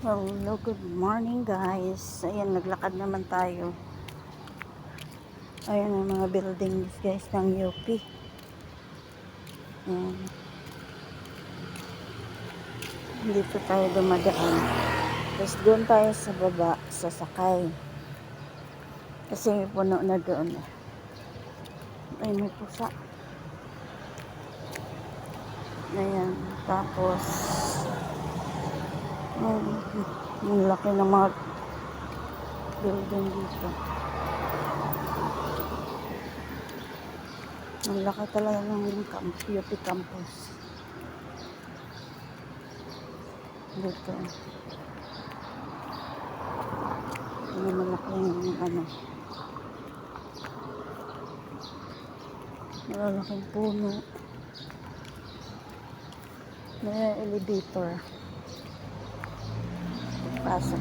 Hello, good morning guys. Ayan, naglakad naman tayo. Ayan ang mga buildings guys ng UP. Ayan. Dito tayo dumadaan. Tapos doon tayo sa baba, sasakay. Kasi may puno na doon. Ay, may pusa. Ayan. Tapos, ang laki ng mga building dito. Ang laki talaga ng UP campus. Dito. Ano malaki yung malalaking puno. May elevator. Pasok.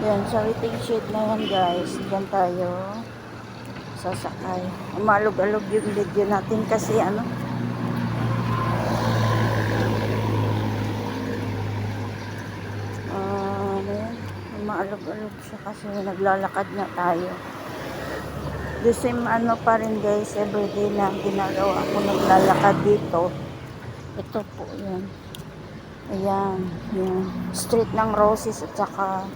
Yan, sa waiting shed na yan guys. Diyan tayo sasakay. Umalog-alog yung video natin kasi umaalog-alog siya kasi naglalakad na tayo. The same pa rin guys, everyday na ginagawa ko, naglalakad dito. Ito po yan. Ayan, yung street ng Roses at saka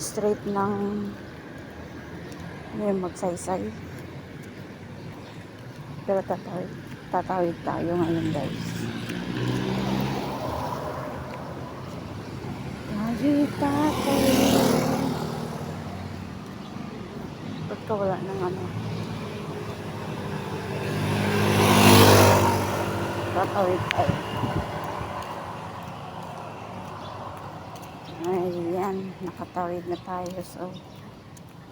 street ng Magsaysay. Pero tatawid tayo ngayon guys. Tatawid. Ba't ka wala ng tatawid tayo. Ayan, nakatawid na tayo. So,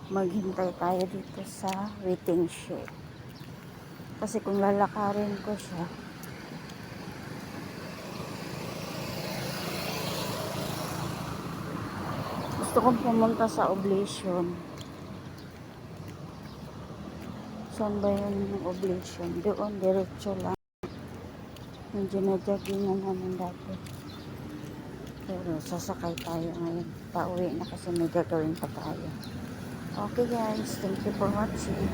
maghintay tayo dito sa waiting shed. Kasi kung lalakarin ko siya, gusto kong pumunta sa Oblation. Saan ba yun yung Oblation? Doon, diretso lang. Yung ginajaggingan namin dati. Pero sasakay tayo ngayon. Pauwi na kasi may gagawin pa tayo. Okay guys, thank you for watching.